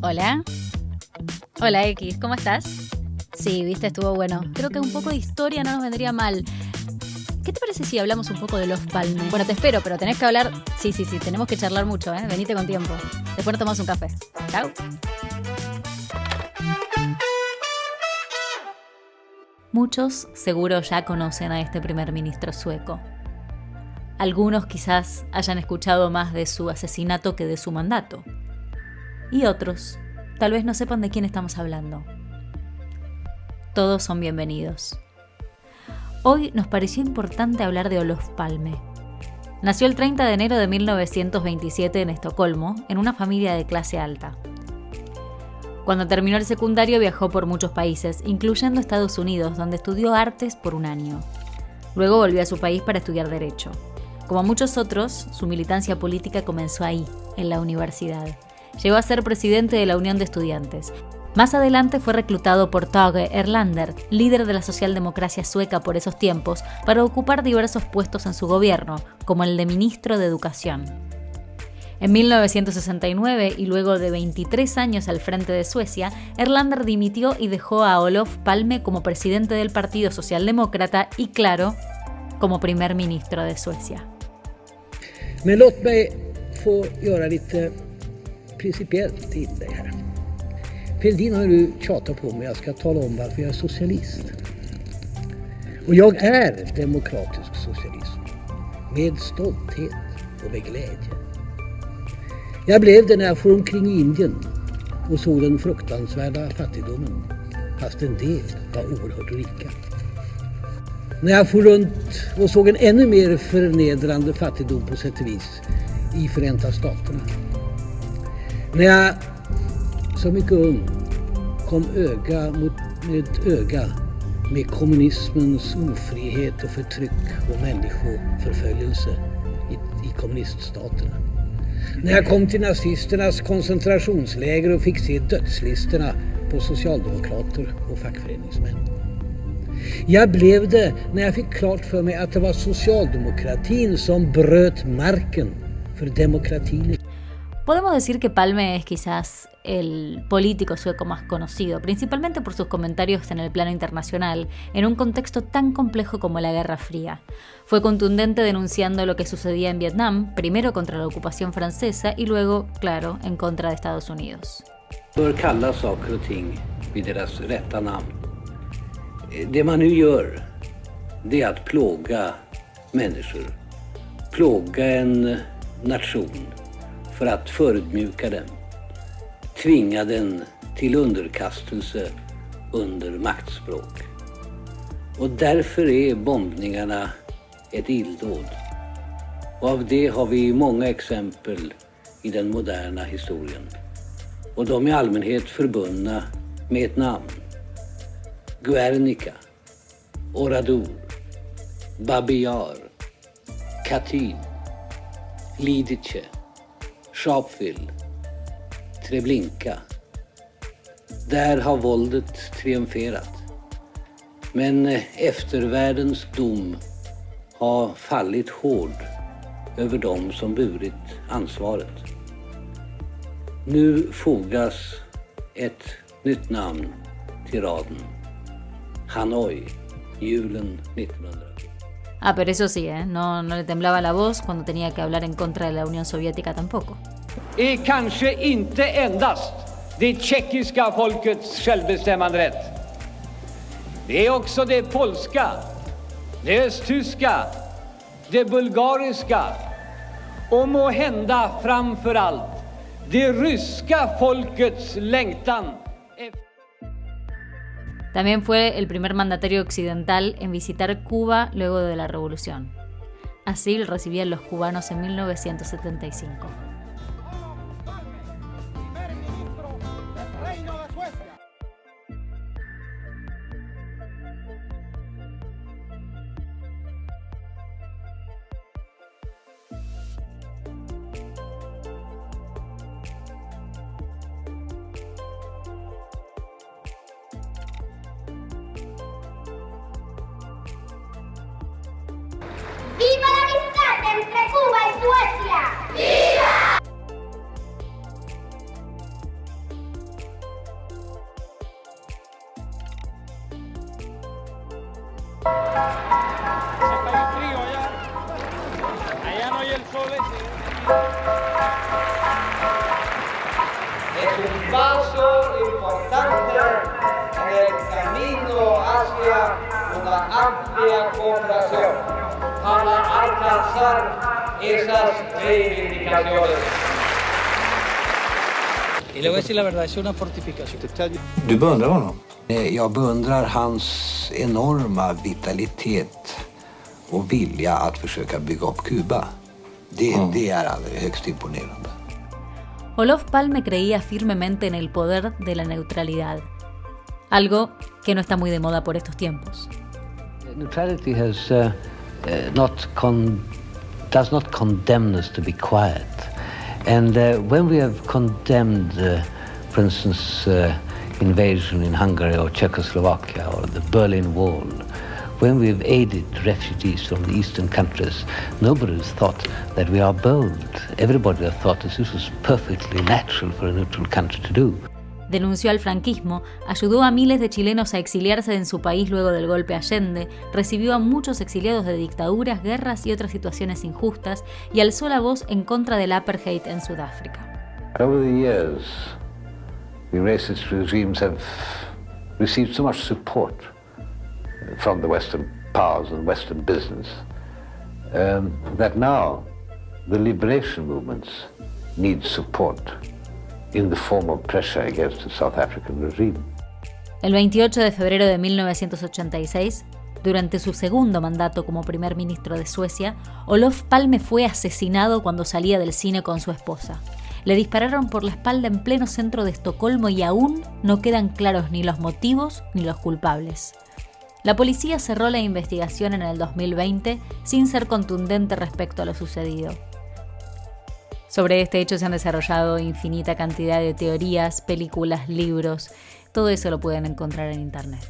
Hola. Hola X, ¿cómo estás? Sí, viste, estuvo bueno. Creo que un poco de historia no nos vendría mal. ¿Qué te parece si hablamos un poco de los Palme? Bueno, te espero, pero tenés que hablar... Sí, tenemos que charlar mucho, ¿eh? Venite con tiempo. Después nos tomamos un café. Chau. Muchos seguro ya conocen a este primer ministro sueco. Algunos quizás hayan escuchado más de su asesinato que de su mandato. Y otros tal vez no sepan de quién estamos hablando. Todos son bienvenidos. Hoy nos pareció importante hablar de Olof Palme. Nació el 30 de enero de 1927 en Estocolmo, en una familia de clase alta. Cuando terminó el secundario viajó por muchos países, incluyendo Estados Unidos, donde estudió artes por un año. Luego volvió a su país para estudiar Derecho. Como muchos otros, su militancia política comenzó ahí, en la universidad. Llegó a ser presidente de la Unión de Estudiantes. Más adelante fue reclutado por Tage Erlander, líder de la socialdemocracia sueca por esos tiempos, para ocupar diversos puestos en su gobierno, como el de ministro de Educación. En 1969, y luego de 23 años al frente de Suecia, Erlander dimitió y dejó a Olof Palme como presidente del Partido Socialdemócrata y, claro, como primer ministro de Suecia. Men låt mig få göra lite principiellt inlägg här. Fälldin har nu tjatat på mig, jag ska tala om varför jag är socialist. Och jag är demokratisk socialism. Med stolthet och med glädje. Jag blev det när jag for omkring i Indien och såg den fruktansvärda fattigdomen, fast en del var oerhört rika. När jag for runt och såg en ännu mer förnedrande fattigdom på sätt och vis i Förenta Staterna. När jag som mycket ung kom öga mot öga med kommunismens ofrihet och förtryck och människoförföljelse i kommuniststaterna. När jag kom till nazisternas koncentrationsläger och fick se dödslistorna på socialdemokrater och fackföreningsmän. Jag blev det när jag fick klart för mig att det var socialdemokratin som bröt marken för demokratin. Podemos decir que Palme es quizás el político sueco más conocido, principalmente por sus comentarios en el plano internacional, en un contexto tan complejo como la Guerra Fría. Fue contundente denunciando lo que sucedía en Vietnam, primero contra la ocupación francesa y luego, claro, en contra de Estados Unidos. Bör kalla saker och ting vid deras rätta namn. Det man nu gör, det är att plåga människor, plåga en nation för att förödmjuka den, tvinga den till underkastelse under maktspråk. Och därför är bombningarna ett illdåd. Och av det har vi många exempel i den moderna historien. Och de är i allmänhet förbundna med ett namn. Guernica, Oradour, Babi Yar, Katyn, Lidice, Sharpeville, Treblinka. Där har våldet triumferat. Men eftervärldens dom har fallit hård över dem som burit ansvaret. Nu fogas ett nytt namn till raden. Hanoi, julen 1900. Pero eso sí, no le temblaba la voz cuando tenía que hablar en contra de la Unión Soviética tampoco. Är kanske inte endast det tjeckiska folkets självbestämmanderätt. Det är också det polska, det östtyska, det bulgariska och måhända framför allt det ryska folkets längtan. También fue el primer mandatario occidental en visitar Cuba luego de la revolución. Así lo recibían los cubanos en 1975. ¡Viva la amistad entre Cuba y Suecia! ¡Viva! amplia cooperación para alcanzar esas reivindicaciones. Y le voy a decir la verdad, es una fortificación. Du beundrar honom? Jag beundrar hans enorma vitalitet och vilja att försöka bygga upp Kuba. Det är alldeles högst imponerande. Olof Palme creía firmemente en el poder de la neutralidad, algo que no está muy de moda por estos tiempos. Neutrality has does not condemn us to be quiet. And when we have condemned, for instance, invasion in Hungary or Czechoslovakia or the Berlin Wall, when we've aided refugees from the eastern countries, nobody has thought that we are bold. Everybody has thought that this was perfectly natural for a neutral country to do. Denunció al franquismo, ayudó a miles de chilenos a exiliarse en su país luego del golpe Allende, recibió a muchos exiliados de dictaduras, guerras y otras situaciones injustas y alzó la voz en contra del apartheid en Sudáfrica. Over the years, the racist regimes have received so much support from the Western powers and Western business that now the liberation movements need support in the form of pressure against the South African regime. El 28 de febrero de 1986, durante su segundo mandato como primer ministro de Suecia, Olof Palme fue asesinado cuando salía del cine con su esposa. Le dispararon por la espalda en pleno centro de Estocolmo y aún no quedan claros ni los motivos ni los culpables. La policía cerró la investigación en el 2020 sin ser contundente respecto a lo sucedido. Sobre este hecho se han desarrollado infinita cantidad de teorías, películas, libros. Todo eso lo pueden encontrar en internet.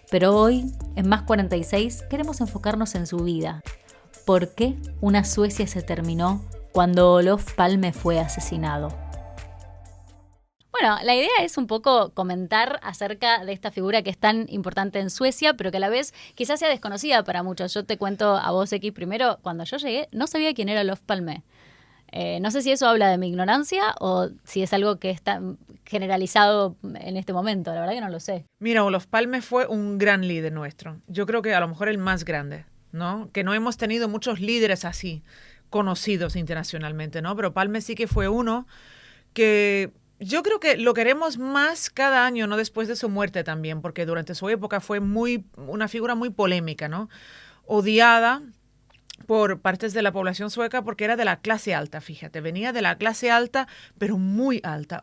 Pero hoy, en Más 46, queremos enfocarnos en su vida. ¿Por qué una Suecia se terminó cuando Olof Palme fue asesinado? Bueno, la idea es un poco comentar acerca de esta figura que es tan importante en Suecia, pero que a la vez quizás sea desconocida para muchos. Yo te cuento a vos, X, primero, cuando yo llegué, no sabía quién era Olof Palme. No sé si eso habla de mi ignorancia o si es algo que está generalizado en este momento. La verdad que no lo sé. Mira, Olof Palme fue un gran líder nuestro. Yo creo que a lo mejor el más grande, ¿no? Que no hemos tenido muchos líderes así, conocidos internacionalmente, ¿no? Pero Palme sí que fue uno que yo creo que lo queremos más cada año, ¿no? Después de su muerte también, porque durante su época fue una figura muy polémica, ¿no? Odiada por partes de la población sueca porque era de la clase alta, fíjate, venía de la clase alta, pero muy alta,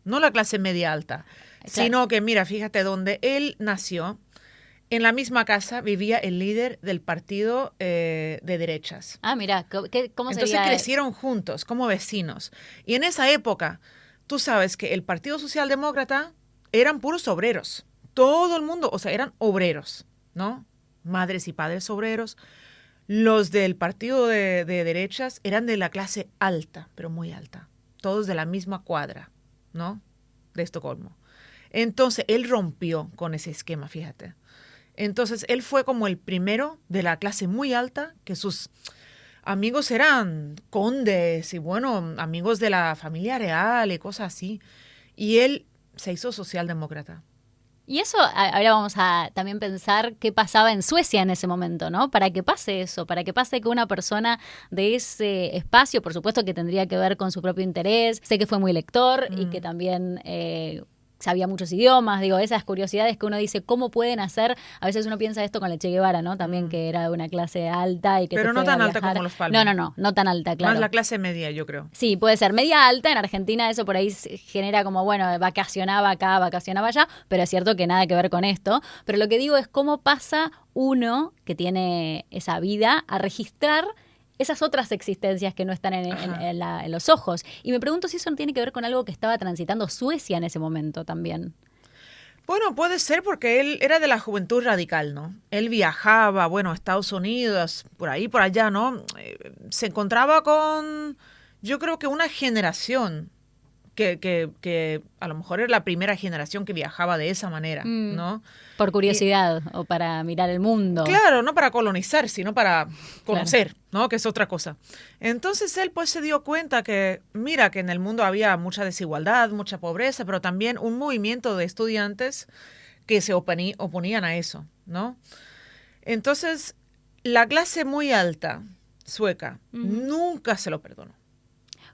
no la clase media alta, claro. Sino que mira, fíjate, donde él nació, en la misma casa vivía el líder del partido de derechas. Ah, mira, ¿cómo Entonces sería? crecieron juntos, como vecinos, y en esa época, tú sabes que el Partido Socialdemócrata eran puros obreros, todo el mundo, o sea, eran obreros, ¿no? Madres y padres obreros. Los del partido de derechas eran de la clase alta, pero muy alta. Todos de la misma cuadra, ¿no? De Estocolmo. Entonces, él rompió con ese esquema, fíjate. Entonces, él fue como el primero de la clase muy alta, que sus amigos eran condes y, bueno, amigos de la familia real y cosas así. Y él se hizo socialdemócrata. Y eso, ahora vamos a también pensar qué pasaba en Suecia en ese momento, ¿no? Para que pase eso, para que pase que una persona de ese espacio, por supuesto que tendría que ver con su propio interés, sé que fue muy lector y que también sabía muchos idiomas, digo, esas curiosidades que uno dice, ¿cómo pueden hacer? A veces uno piensa esto con el Che Guevara, ¿no? También que era de una clase alta y que pero se no fue tan a alta viajar. como los Palme. No tan alta, claro. Más la clase media, yo creo. Sí, puede ser media alta. En Argentina eso por ahí genera como, bueno, vacacionaba acá, vacacionaba allá, pero es cierto que nada que ver con esto. Pero lo que digo es cómo pasa uno que tiene esa vida a registrar esas otras existencias que no están en los ojos. Y me pregunto si eso no tiene que ver con algo que estaba transitando Suecia en ese momento también. Bueno, puede ser porque él era de la juventud radical, ¿no? Él viajaba, bueno, a Estados Unidos, por ahí, por allá, ¿no? Se encontraba con, yo creo que una generación que a lo mejor era la primera generación que viajaba de esa manera, ¿no? Por curiosidad o para mirar el mundo. Claro, no para colonizar, sino para conocer, ¿no? Que es otra cosa. Entonces él pues se dio cuenta que, mira, que en el mundo había mucha desigualdad, mucha pobreza, pero también un movimiento de estudiantes que se oponían a eso, ¿no? Entonces, la clase muy alta sueca nunca se lo perdonó.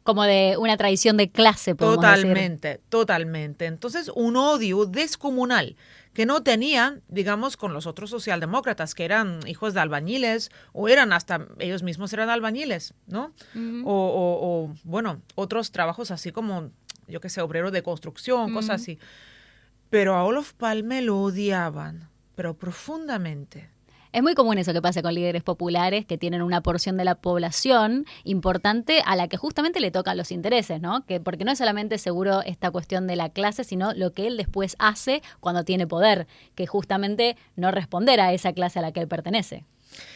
Como de una tradición de clase, podemos decir. Totalmente. Entonces, un odio descomunal que no tenían, digamos, con los otros socialdemócratas, que eran hijos de albañiles, o eran hasta, ellos mismos eran albañiles, ¿no? O, bueno, otros trabajos así como, yo qué sé, obrero de construcción, cosas así. Pero a Olof Palme lo odiaban, pero profundamente. Es muy común eso que pasa con líderes populares que tienen una porción de la población importante a la que justamente le tocan los intereses, ¿no? Porque no es solamente seguro esta cuestión de la clase, sino lo que él después hace cuando tiene poder, que justamente no responder a esa clase a la que él pertenece.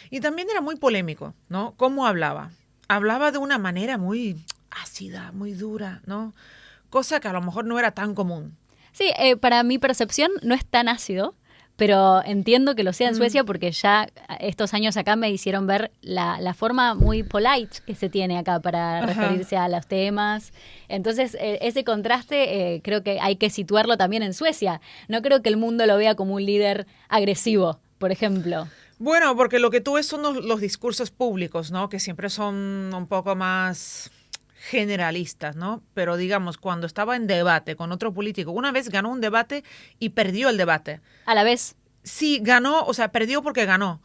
Y también era muy polémico, ¿no? ¿Cómo hablaba? Hablaba de una manera muy ácida, muy dura, ¿no? Cosa que a lo mejor no era tan común. Sí, para mi percepción no es tan ácido, pero entiendo que lo sea en Suecia porque ya estos años acá me hicieron ver la forma muy polite que se tiene acá para referirse a los temas. Entonces, ese contraste creo que hay que situarlo también en Suecia. No creo que el mundo lo vea como un líder agresivo, por ejemplo. Bueno, porque lo que tú ves son los discursos públicos, ¿no? Que siempre son un poco más generalistas, ¿no? Pero digamos, cuando estaba en debate con otro político, una vez ganó un debate y perdió el debate. ¿A la vez? Sí, ganó, o sea, perdió porque ganó.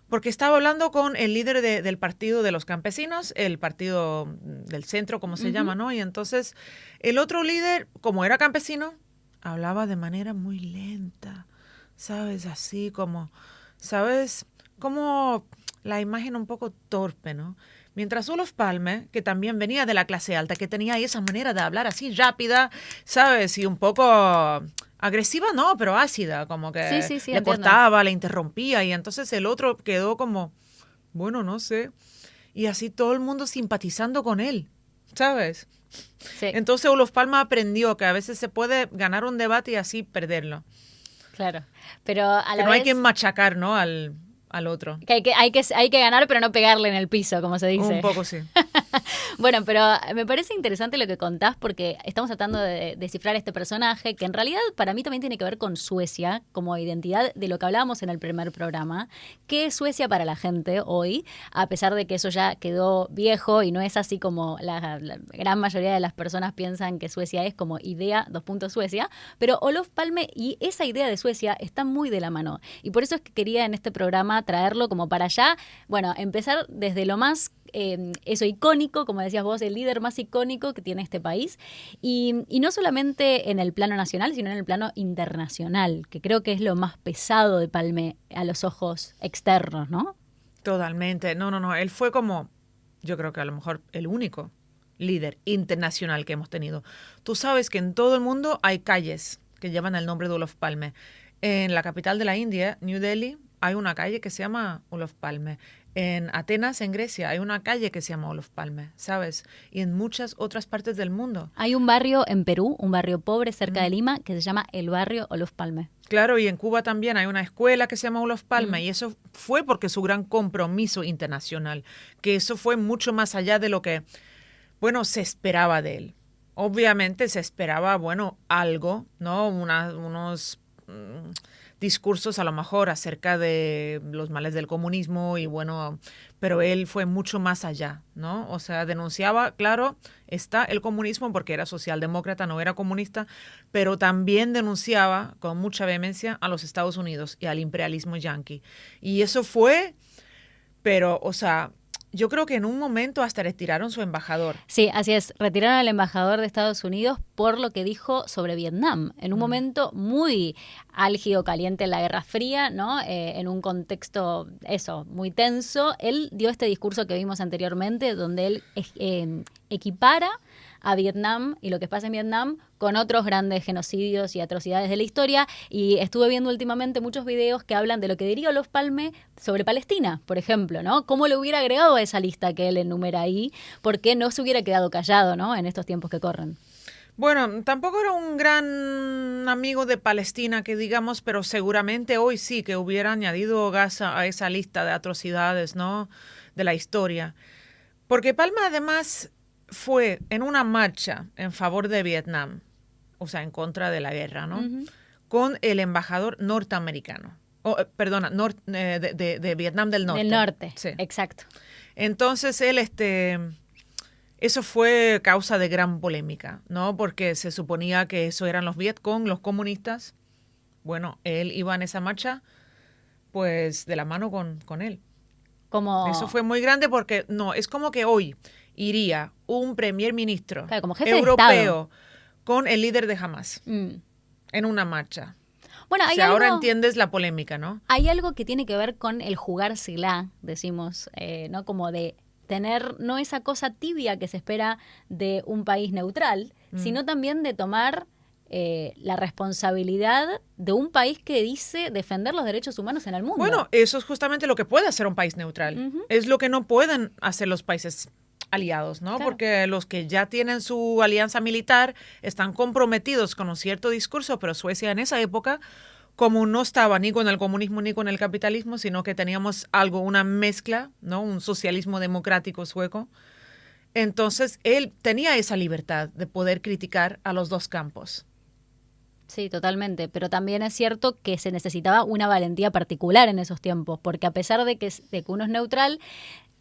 Porque estaba hablando con el líder del partido de los campesinos, el partido del centro, como se llama, ¿no? Y entonces el otro líder, como era campesino, hablaba de manera muy lenta, ¿sabes? Así como, ¿sabes? Como la imagen un poco torpe, ¿no? Mientras Olof Palme, que también venía de la clase alta, que tenía esa manera de hablar así rápida, ¿sabes? Y un poco agresiva, no, pero ácida, como que sí, le entiendo. cortaba, le interrumpía, y entonces el otro quedó como, bueno, no sé, y así todo el mundo simpatizando con él, ¿sabes? Sí. Entonces Olof Palme aprendió que a veces se puede ganar un debate y así perderlo. Claro, pero a la que no vez hay que machacar, ¿no? Al otro. Que hay que ganar, pero no pegarle en el piso, como se dice. Un poco sí. Bueno, pero me parece interesante lo que contás porque estamos tratando de descifrar este personaje que en realidad para mí también tiene que ver con Suecia como identidad de lo que hablábamos en el primer programa. ¿Qué es Suecia para la gente hoy? A pesar de que eso ya quedó viejo y no es así como la gran mayoría de las personas piensan que Suecia es como idea, Suecia, pero Olof Palme y esa idea de Suecia están muy de la mano. Y por eso es que quería en este programa traerlo como para allá, bueno, empezar desde lo más eso icónico, como decías vos, el líder más icónico que tiene este país y no solamente en el plano nacional, sino en el plano internacional, que creo que es lo más pesado de Palme a los ojos externos, ¿no? Totalmente, no, él fue como, yo creo que a lo mejor el único líder internacional que hemos tenido. Tú sabes que en todo el mundo hay calles que llevan el nombre de Olof Palme. En la capital de la India, New Delhi, hay una calle que se llama Olof Palme. En Atenas, en Grecia, hay una calle que se llama Olof Palme, ¿sabes? Y en muchas otras partes del mundo. Hay un barrio en Perú, un barrio pobre cerca de Lima, que se llama el barrio Olof Palme. Claro, y en Cuba también hay una escuela que se llama Olof Palme, y eso fue porque su gran compromiso internacional, que eso fue mucho más allá de lo que, bueno, se esperaba de él. Obviamente se esperaba, bueno, algo, ¿no? Unos discursos a lo mejor acerca de los males del comunismo y bueno, pero él fue mucho más allá, ¿no? O sea, denunciaba, claro, está el comunismo porque era socialdemócrata, no era comunista, pero también denunciaba con mucha vehemencia a los Estados Unidos y al imperialismo yanqui. Y eso fue, pero, o sea, yo creo que en un momento hasta retiraron su embajador. Sí, así es. Retiraron al embajador de Estados Unidos por lo que dijo sobre Vietnam. En un momento muy álgido, caliente en la Guerra Fría, ¿no? En un contexto, eso, muy tenso. Él dio este discurso que vimos anteriormente, donde él equipara a Vietnam y lo que pasa en Vietnam con otros grandes genocidios y atrocidades de la historia, y estuve viendo últimamente muchos videos que hablan de lo que diría Olof Palme sobre Palestina, por ejemplo, ¿no? Cómo lo hubiera agregado a esa lista que él enumera ahí, porque no se hubiera quedado callado, ¿no? En estos tiempos que corren. Bueno, tampoco era un gran amigo de Palestina, que digamos, pero seguramente hoy sí que hubiera añadido Gaza a esa lista de atrocidades, ¿no? De la historia. Porque Palme además fue en una marcha en favor de Vietnam, o sea, en contra de la guerra, ¿no? con el embajador norteamericano. Perdona, de Vietnam del Norte. Del norte, sí. Exacto. Entonces él, eso fue causa de gran polémica, ¿no? Porque se suponía que eso eran los Vietcong, los comunistas. Bueno, él iba en esa marcha, pues, de la mano con él. Eso fue muy grande porque, no, es como que hoy iría un primer ministro claro, como jefe europeo con el líder de Hamas en una marcha. Bueno, ahora entiendes la polémica, ¿no? Hay algo que tiene que ver con el jugársela, decimos, ¿no? Como de tener no esa cosa tibia que se espera de un país neutral, sino también de tomar la responsabilidad de un país que dice defender los derechos humanos en el mundo. Bueno, eso es justamente lo que puede hacer un país neutral. Es lo que no pueden hacer los países aliados, ¿no? Claro. Porque los que ya tienen su alianza militar están comprometidos con un cierto discurso, pero Suecia en esa época, como no estaba ni con el comunismo ni con el capitalismo, sino que teníamos una mezcla, ¿no? Un socialismo democrático sueco. Entonces, él tenía esa libertad de poder criticar a los dos campos. Sí, totalmente, pero también es cierto que se necesitaba una valentía particular en esos tiempos, porque a pesar de que uno es neutral,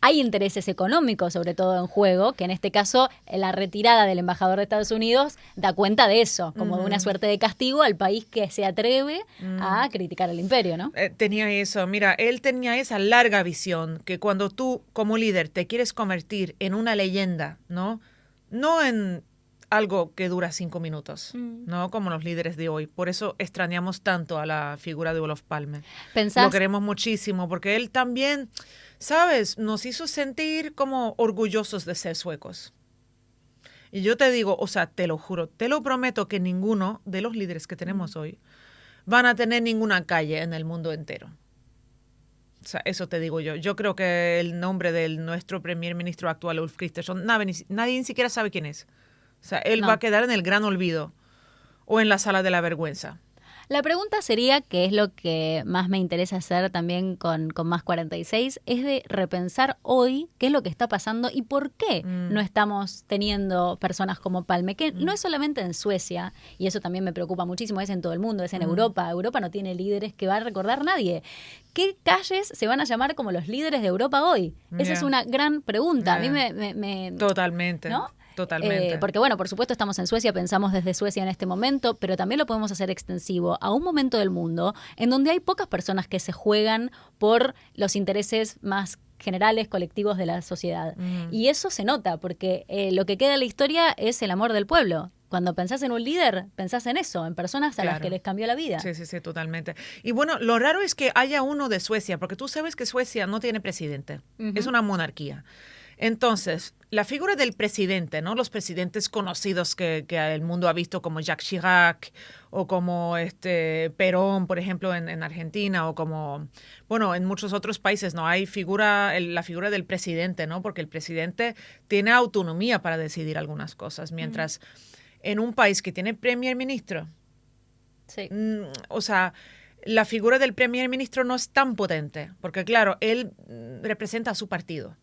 hay intereses económicos, sobre todo en juego, que en este caso la retirada del embajador de Estados Unidos da cuenta de eso, como de una suerte de castigo al país que se atreve a criticar al imperio, ¿no? Tenía eso, mira, él tenía esa larga visión, que cuando tú como líder te quieres convertir en una leyenda, ¿no? No en algo que dura 5 minutos, ¿no? Como los líderes de hoy. Por eso extrañamos tanto a la figura de Olof Palme. Lo queremos muchísimo, porque él también, ¿sabes? Nos hizo sentir como orgullosos de ser suecos. Y yo te digo, te lo juro, te lo prometo que ninguno de los líderes que tenemos hoy van a tener ninguna calle en el mundo entero. Eso te digo yo. Yo creo que el nombre de nuestro primer ministro actual, Ulf Kristersson, nadie ni siquiera sabe quién es. Él va a quedar en el gran olvido o en la sala de la vergüenza. La pregunta sería, que es lo que más me interesa hacer también con Más 46, es de repensar hoy qué es lo que está pasando y por qué no estamos teniendo personas como Palme, que no es solamente en Suecia, y eso también me preocupa muchísimo, es en todo el mundo, es en Europa. Europa no tiene líderes que va a recordar nadie. ¿Qué calles se van a llamar como los líderes de Europa hoy? Esa es una gran pregunta. A mí me Totalmente. ¿no? Totalmente. Porque, bueno, por supuesto estamos en Suecia, pensamos desde Suecia en este momento, pero también lo podemos hacer extensivo a un momento del mundo en donde hay pocas personas que se juegan por los intereses más generales, colectivos de la sociedad. Y eso se nota, porque lo que queda en la historia es el amor del pueblo. Cuando pensás en un líder, pensás en eso, en personas a las que les cambió la vida. Sí, totalmente. Y bueno, lo raro es que haya uno de Suecia, porque tú sabes que Suecia no tiene presidente, es una monarquía. Entonces, la figura del presidente, ¿no? Los presidentes conocidos que el mundo ha visto, como Jacques Chirac o como Perón, por ejemplo, en Argentina, o como, bueno, en muchos otros países, ¿no? Hay la figura del presidente, ¿no? Porque el presidente tiene autonomía para decidir algunas cosas, mientras en un país que tiene primer ministro, la figura del primer ministro no es tan potente, porque claro, él representa a su partido.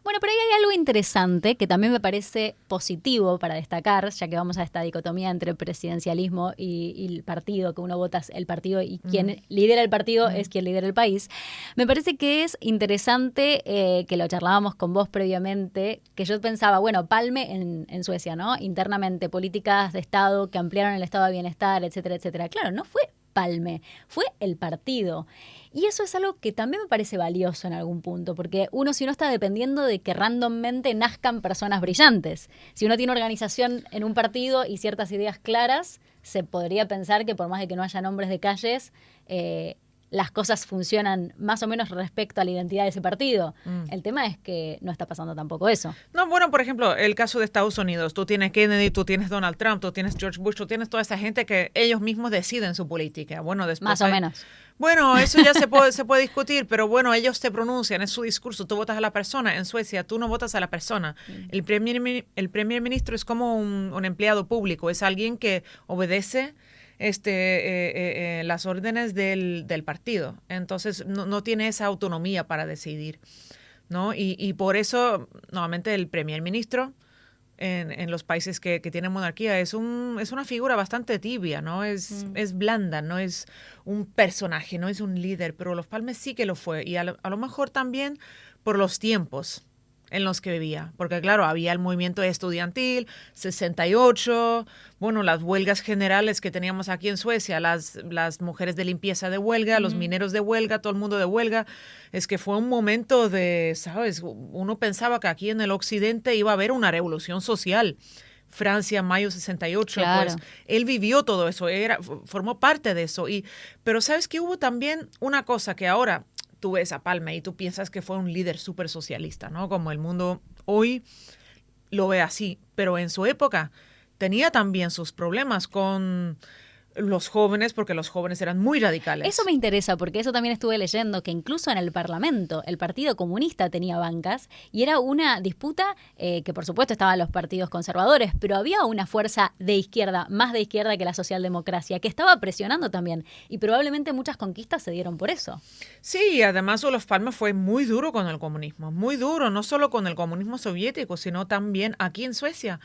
Bueno, pero ahí hay algo interesante que también me parece positivo para destacar, ya que vamos a esta dicotomía entre presidencialismo y el partido, que uno vota el partido y quien lidera el partido es quien lidera el país. Me parece que es interesante, que lo charlábamos con vos previamente, que yo pensaba, bueno, Palme en Suecia, ¿no? Internamente, políticas de Estado que ampliaron el estado de bienestar, etcétera, etcétera. Claro, no fue Palme, fue el partido. Y eso es algo que también me parece valioso en algún punto, porque si uno está dependiendo de que randommente nazcan personas brillantes. Si uno tiene organización en un partido y ciertas ideas claras, se podría pensar que por más de que no haya nombres de calles, las cosas funcionan más o menos respecto a la identidad de ese partido. El tema es que no está pasando tampoco eso. No, bueno, por ejemplo, el caso de Estados Unidos. Tú tienes Kennedy, tú tienes Donald Trump, tú tienes George Bush, tú tienes toda esa gente que ellos mismos deciden su política. Bueno, después más o menos. Bueno, eso ya se puede discutir, pero bueno, ellos te pronuncian, es su discurso, tú votas a la persona. En Suecia, tú no votas a la persona. El primer ministro es como un empleado público, es alguien que obedece las órdenes del partido. Entonces, no tiene esa autonomía para decidir, ¿no? Y por eso, nuevamente, el primer ministro en los países que tienen monarquía. Es una figura bastante tibia, ¿no? Es blanda, no es un personaje, no es un líder, pero los Palmes sí que lo fue. Y a lo mejor también por los tiempos en los que vivía. Porque claro, había el movimiento estudiantil, 68, bueno, las huelgas generales que teníamos aquí en Suecia, las mujeres de limpieza de huelga, los mineros de huelga, todo el mundo de huelga. Es que fue un momento de, ¿sabes? Uno pensaba que aquí en el occidente iba a haber una revolución social. Francia, mayo 68, Claro. pues él vivió todo eso, formó parte de eso. Pero sabes que hubo también una cosa que ahora tú ves a Palme y tú piensas que fue un líder súper socialista, ¿no? Como el mundo hoy lo ve así, pero en su época tenía también sus problemas con los jóvenes, porque los jóvenes eran muy radicales. Eso me interesa, porque eso también estuve leyendo, que incluso en el Parlamento el Partido Comunista tenía bancas y era una disputa que por supuesto estaban los partidos conservadores, pero había una fuerza de izquierda, más de izquierda que la socialdemocracia, que estaba presionando también y probablemente muchas conquistas se dieron por eso. Sí, además Olof Palme fue muy duro con el comunismo, muy duro, no solo con el comunismo soviético, sino también aquí en Suecia.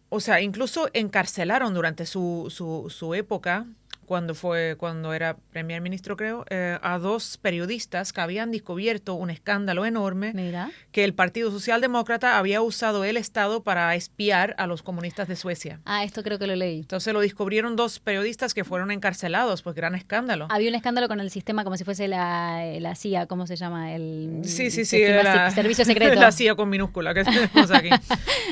O sea, incluso encarcelaron durante su época, cuando era primer ministro, creo, a 2 periodistas que habían descubierto un escándalo enorme. Mira. Que el Partido Socialdemócrata había usado el Estado para espiar a los comunistas de Suecia. Ah, esto creo que lo leí. Entonces lo descubrieron 2 periodistas que fueron encarcelados, pues gran escándalo. Había un escándalo con el sistema como si fuese la CIA, ¿cómo se llama? Sí, Servicio secreto. La CIA con minúscula que tenemos aquí.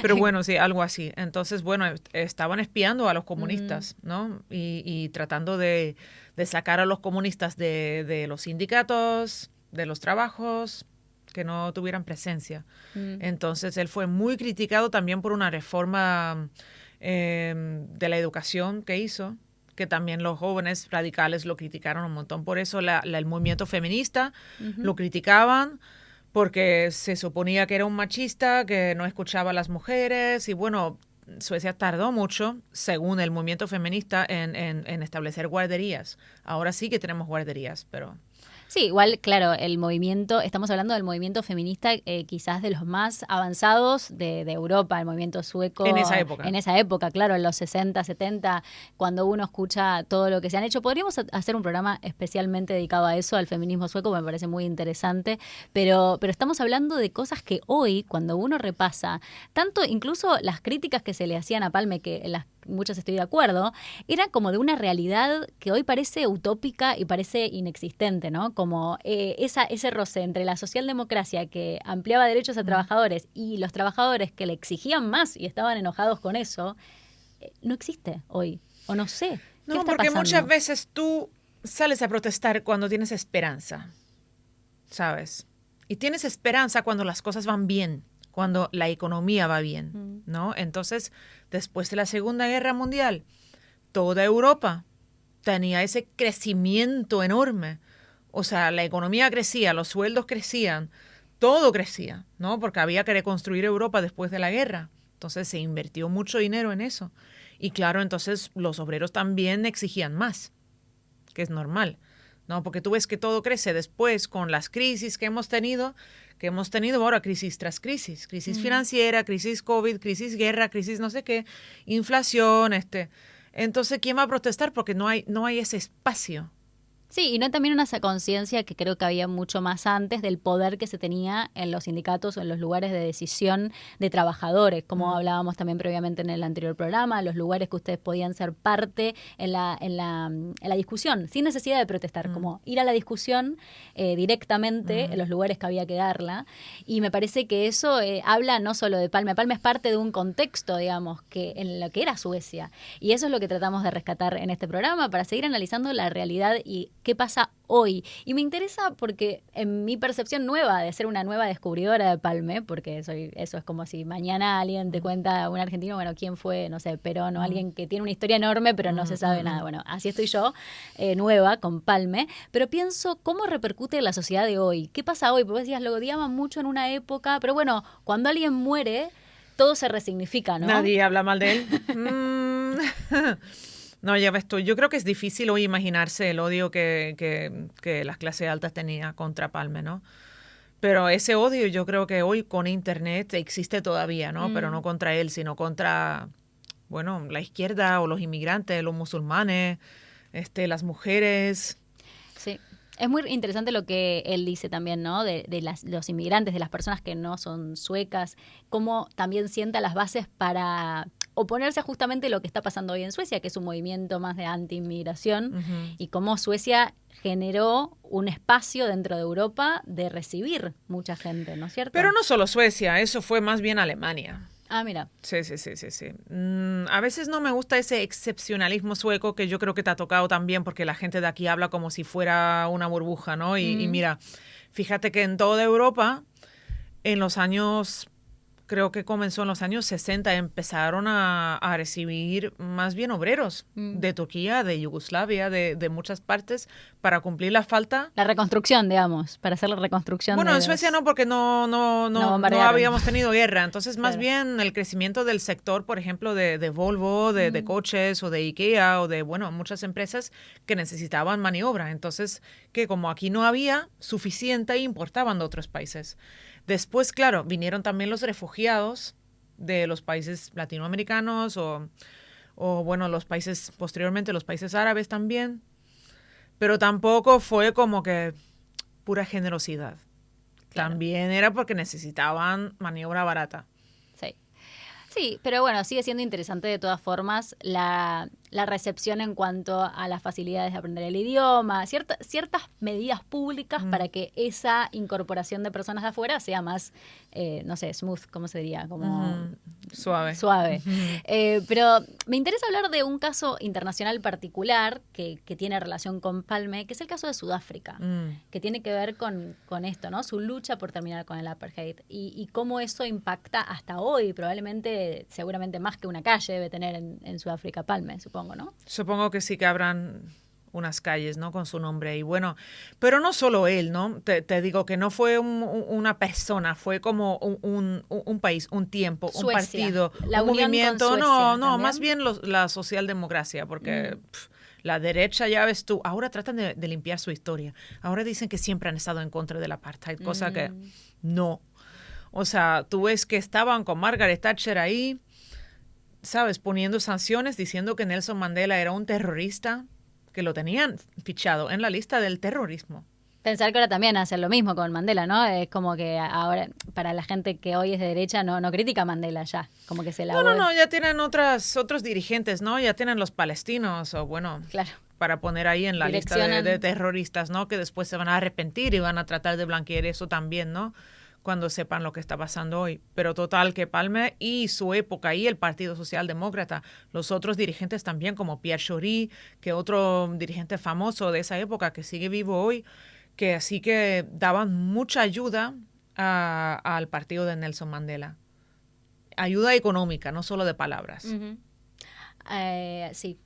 Pero bueno, sí, algo así. Entonces, bueno, estaban espiando a los comunistas, ¿no? Y tratando de sacar a los comunistas de los sindicatos, de los trabajos, que no tuvieran presencia. Entonces, él fue muy criticado también por una reforma de la educación que hizo, que también los jóvenes radicales lo criticaron un montón. Por eso el movimiento feminista lo criticaban, porque se suponía que era un machista, que no escuchaba a las mujeres, y bueno, Suecia tardó mucho, según el movimiento feminista, en establecer guarderías. Ahora sí que tenemos guarderías, pero... Sí, igual, claro, estamos hablando del movimiento feminista quizás de los más avanzados de Europa, el movimiento sueco. En esa época. En esa época, claro, en los 60, 70, cuando uno escucha todo lo que se han hecho. Podríamos hacer un programa especialmente dedicado a eso, al feminismo sueco, me parece muy interesante, pero estamos hablando de cosas que hoy, cuando uno repasa, tanto incluso las críticas que se le hacían a Palme, que en las muchas estoy de acuerdo, era como de una realidad que hoy parece utópica y parece inexistente, ¿no? Como ese roce entre la socialdemocracia que ampliaba derechos a trabajadores y los trabajadores que le exigían más y estaban enojados con eso, no existe hoy. O no sé. ¿Qué No, está porque pasando? muchas veces tú sales a protestar cuando tienes esperanza, ¿sabes? Y tienes esperanza cuando las cosas van bien, cuando la economía va bien, ¿no? Entonces, después de la Segunda Guerra Mundial, toda Europa tenía ese crecimiento enorme. O sea, la economía crecía, los sueldos crecían, todo crecía, ¿no? Porque había que reconstruir Europa después de la guerra. Entonces, se invirtió mucho dinero en eso. Y claro, entonces los obreros también exigían más, que es normal, ¿no? Porque tú ves que todo crece después con las crisis que hemos tenido ahora, crisis tras crisis financiera, crisis COVID, crisis guerra, crisis no sé qué, inflación, Entonces, ¿quién va a protestar? Porque no hay ese espacio. Sí, y no también una conciencia que creo que había mucho más antes del poder que se tenía en los sindicatos o en los lugares de decisión de trabajadores, como hablábamos también previamente en el anterior programa, los lugares que ustedes podían ser parte en la discusión, sin necesidad de protestar, como ir a la discusión directamente en los lugares que había que darla. Y me parece que eso habla no solo de Palme. Palme es parte de un contexto, digamos, que en lo que era Suecia. Y eso es lo que tratamos de rescatar en este programa para seguir analizando la realidad y qué pasa hoy. Y me interesa porque en mi percepción nueva de ser una nueva descubridora de Palme, porque eso es como si mañana alguien te cuenta, un argentino, bueno, ¿quién fue? No sé, Perón o alguien que tiene una historia enorme pero no se sabe nada. Bueno, así estoy yo, nueva con Palme, pero pienso cómo repercute en la sociedad de hoy. ¿Qué pasa hoy? Porque vos decías, lo odiaban mucho en una época, pero bueno, cuando alguien muere, todo se resignifica, ¿no? Nadie habla mal de él. No, ya ves tú. Yo creo que es difícil hoy imaginarse el odio que las clases altas tenían contra Palme, ¿no? Pero ese odio yo creo que hoy con Internet existe todavía, ¿no? Pero no contra él, sino contra, bueno, la izquierda o los inmigrantes, los musulmanes, las mujeres. Sí. Es muy interesante lo que él dice también, ¿no? De los inmigrantes, de las personas que no son suecas, cómo también sienta las bases para oponerse a justamente lo que está pasando hoy en Suecia, que es un movimiento más de anti-inmigración, y cómo Suecia generó un espacio dentro de Europa de recibir mucha gente, ¿no es cierto? Pero no solo Suecia, eso fue más bien Alemania. Ah, mira. Sí. A veces no me gusta ese excepcionalismo sueco que yo creo que te ha tocado también porque la gente de aquí habla como si fuera una burbuja, ¿no? Y mira, fíjate que en toda Europa, en los años, creo que comenzó en los años 60, empezaron a recibir más bien obreros de Turquía, de Yugoslavia, de muchas partes para cumplir la falta. La reconstrucción, digamos, para hacer la reconstrucción. Bueno, en Suecia no, porque no habíamos tenido guerra. Entonces, más bien el crecimiento del sector, por ejemplo, de Volvo, de coches o de Ikea o de, bueno, muchas empresas que necesitaban maniobra. Entonces, que como aquí no había suficiente, importaban de otros países. Después, claro, vinieron también los refugiados de los países latinoamericanos o bueno, los países, posteriormente los países árabes también. Pero tampoco fue como que pura generosidad. Claro. También era porque necesitaban maniobra barata. Sí, pero bueno, sigue siendo interesante de todas formas la recepción en cuanto a las facilidades de aprender el idioma, ciertas medidas públicas para que esa incorporación de personas de afuera sea más, no sé, smooth, ¿cómo se diría? Como suave. Pero me interesa hablar de un caso internacional particular que tiene relación con Palme, que es el caso de Sudáfrica, que tiene que ver con esto, ¿no? Su lucha por terminar con el apartheid y cómo eso impacta hasta hoy, probablemente, seguramente más que una calle debe tener en Sudáfrica Palme, supongo, ¿no? Supongo que sí que habrán unas calles, ¿no? Con su nombre. Y bueno, pero no solo él, ¿no? Te digo que no fue una persona, fue como un país, un tiempo, Suecia, un partido, la un unión movimiento. con Suecia, No, más bien la socialdemocracia, porque la derecha, ya ves tú, ahora tratan de limpiar su historia. Ahora dicen que siempre han estado en contra del apartheid, cosa que no. O sea, tú ves que estaban con Margaret Thatcher ahí, ¿sabes? Poniendo sanciones, diciendo que Nelson Mandela era un terrorista, que lo tenían fichado en la lista del terrorismo. Pensar que ahora también hacen lo mismo con Mandela, ¿no? Es como que ahora, para la gente que hoy es de derecha, no critica a Mandela ya, como que se la... No, ya tienen otros dirigentes, ¿no? Ya tienen los palestinos, o bueno... Claro. Para poner ahí en la lista de terroristas, ¿no? Que después se van a arrepentir y van a tratar de blanquear eso también, ¿no? Cuando sepan lo que está pasando hoy. Pero total, que Palme y su época y el Partido Socialdemócrata, los otros dirigentes también, como Pierre Jory, que otro dirigente famoso de esa época que sigue vivo hoy, que así que daban mucha ayuda al partido de Nelson Mandela. Ayuda económica, no solo de palabras. Sí.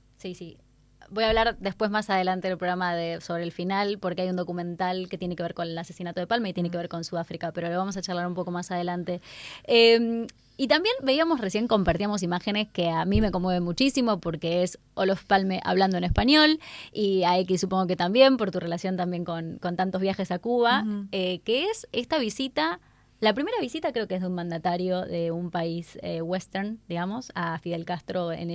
Voy a hablar después más adelante del programa sobre el final, porque hay un documental que tiene que ver con el asesinato de Palme y tiene que ver con Sudáfrica, pero lo vamos a charlar un poco más adelante. Y también compartíamos imágenes que a mí me conmueven muchísimo, porque es Olof Palme hablando en español, y a X supongo que también, por tu relación también con tantos viajes a Cuba, que es esta visita. La primera visita creo que es de un mandatario de un país western, digamos, a Fidel Castro en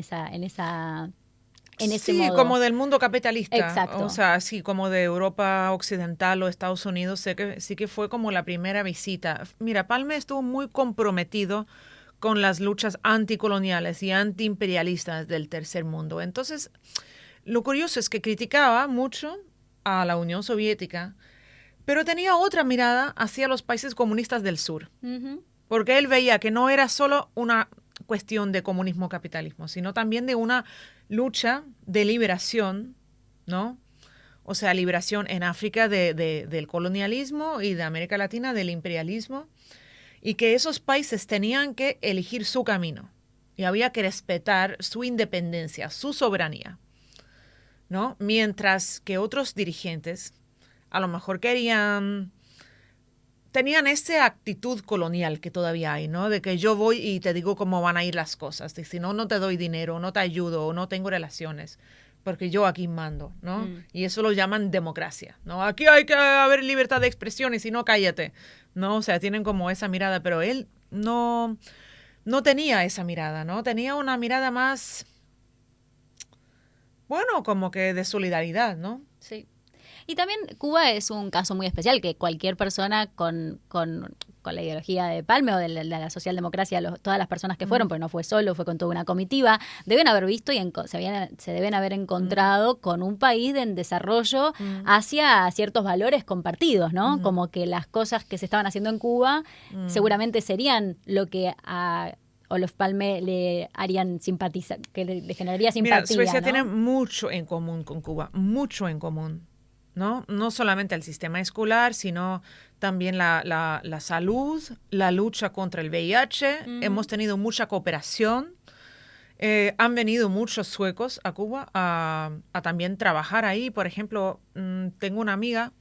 ese modo. Como del mundo capitalista. Exacto. O sea, sí, como de Europa Occidental o Estados Unidos, sí que fue como la primera visita. Mira, Palme estuvo muy comprometido con las luchas anticoloniales y antiimperialistas del tercer mundo. Entonces, lo curioso es que criticaba mucho a la Unión Soviética, pero tenía otra mirada hacia los países comunistas del sur. Porque él veía que no era solo una cuestión de comunismo-capitalismo, sino también de una lucha de liberación, ¿no? O sea, liberación en África del colonialismo y de América Latina del imperialismo, y que esos países tenían que elegir su camino y había que respetar su independencia, su soberanía, ¿no? Mientras que otros dirigentes a lo mejor tenían esa actitud colonial que todavía hay, ¿no? De que yo voy y te digo cómo van a ir las cosas. Y si no, no te doy dinero, no te ayudo, no tengo relaciones. porque yo aquí mando, ¿no? Y eso lo llaman democracia, ¿no? Aquí hay que haber libertad de expresión y si no, cállate, ¿no? O sea, tienen como esa mirada, pero él no tenía esa mirada, ¿no? Tenía una mirada más, bueno, como que de solidaridad, ¿no? Sí. Y también Cuba es un caso muy especial, que cualquier persona con la ideología de Palme o de la socialdemocracia, todas las personas que fueron, porque no fue solo, fue con toda una comitiva, deben haber visto y se deben haber encontrado con un país en desarrollo hacia ciertos valores compartidos, ¿no? Como que las cosas que se estaban haciendo en Cuba seguramente serían lo que a Olof Palme le harían simpatizar, que le generaría simpatía. Mira, Suecia, ¿no? tiene mucho en común con Cuba, mucho en común, ¿no? No solamente el sistema escolar, sino también la salud, la lucha contra el VIH. Hemos tenido mucha cooperación. Han venido muchos suecos a Cuba a también trabajar ahí. Por ejemplo, tengo una amiga,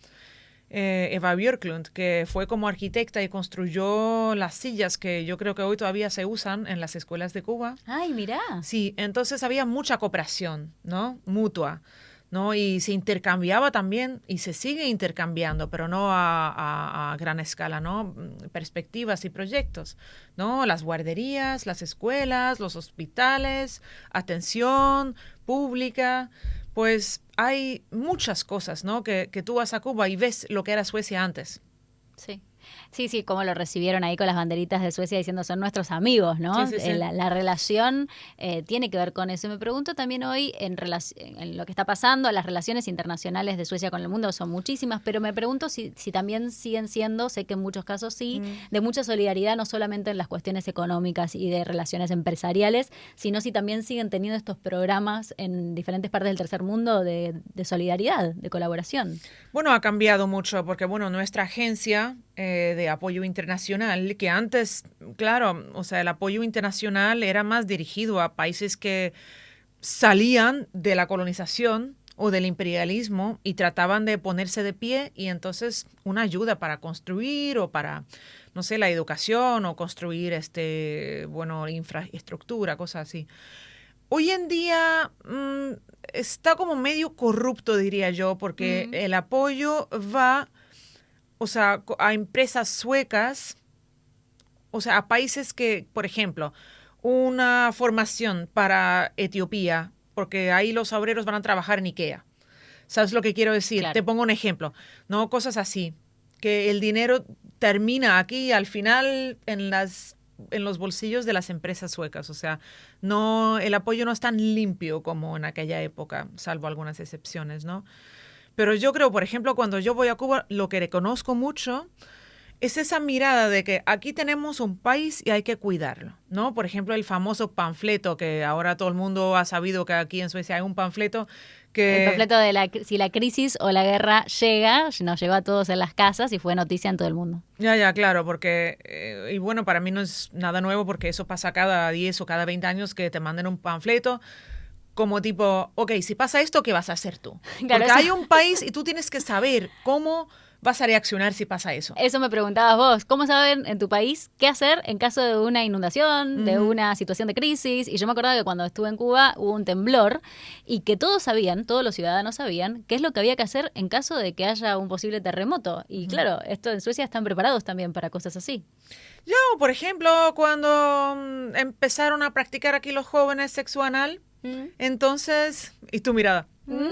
Eva Björklund, que fue como arquitecta y construyó las sillas que yo creo que hoy todavía se usan en las escuelas de Cuba. Ay, mirá. Sí, entonces había mucha cooperación, ¿no? Mutua, ¿no? Y se intercambiaba también, y se sigue intercambiando, pero no a gran escala, ¿no? Perspectivas y proyectos, ¿no? Las guarderías, las escuelas, los hospitales, atención pública. Pues hay muchas cosas, ¿no? Que tú vas a Cuba y ves lo que era Suecia antes. Sí. Sí, cómo lo recibieron ahí con las banderitas de Suecia diciendo son nuestros amigos, ¿no? Sí. La relación tiene que ver con eso. Y me pregunto también hoy en lo que está pasando, las relaciones internacionales de Suecia con el mundo son muchísimas, pero me pregunto si también siguen siendo, sé que en muchos casos sí, de mucha solidaridad, no solamente en las cuestiones económicas y de relaciones empresariales, sino si también siguen teniendo estos programas en diferentes partes del tercer mundo de solidaridad, de colaboración. Bueno, ha cambiado mucho porque, bueno, nuestra agencia de apoyo internacional, que antes, claro, o sea, el apoyo internacional era más dirigido a países que salían de la colonización o del imperialismo y trataban de ponerse de pie y entonces una ayuda para construir o para, no sé, la educación o construir, bueno, infraestructura, cosas así. Hoy en día está como medio corrupto, diría yo, porque el apoyo va, o sea, a empresas suecas, o sea, a países que, por ejemplo, una formación para Etiopía, porque ahí los obreros van a trabajar en IKEA. ¿Sabes lo que quiero decir? Claro. Te pongo un ejemplo, ¿no? Cosas así, que el dinero termina aquí al final en los bolsillos de las empresas suecas. O sea, no, el apoyo no es tan limpio como en aquella época, salvo algunas excepciones, ¿no? Pero yo creo, por ejemplo, cuando yo voy a Cuba, lo que reconozco mucho es esa mirada de que aquí tenemos un país y hay que cuidarlo, ¿no? Por ejemplo, el famoso panfleto, que ahora todo el mundo ha sabido que aquí en Suecia hay un panfleto que... El panfleto de si la crisis o la guerra llega, nos llegó a todos en las casas y fue noticia en todo el mundo. Ya, claro, porque, y bueno, para mí no es nada nuevo porque eso pasa cada 10 o cada 20 años que te manden un panfleto como tipo, ok, si pasa esto, ¿qué vas a hacer tú? Claro, porque eso... hay un país y tú tienes que saber cómo vas a reaccionar si pasa eso. Eso me preguntabas vos, ¿cómo saben en tu país qué hacer en caso de una inundación, de una situación de crisis? Y yo me acordaba que cuando estuve en Cuba hubo un temblor y que todos sabían, todos los ciudadanos sabían qué es lo que había que hacer en caso de que haya un posible terremoto. Y claro, esto en Suecia están preparados también para cosas así. Yo, por ejemplo, cuando empezaron a practicar aquí los jóvenes sexo anal, entonces, ¿y tu mirada? ¿Cómo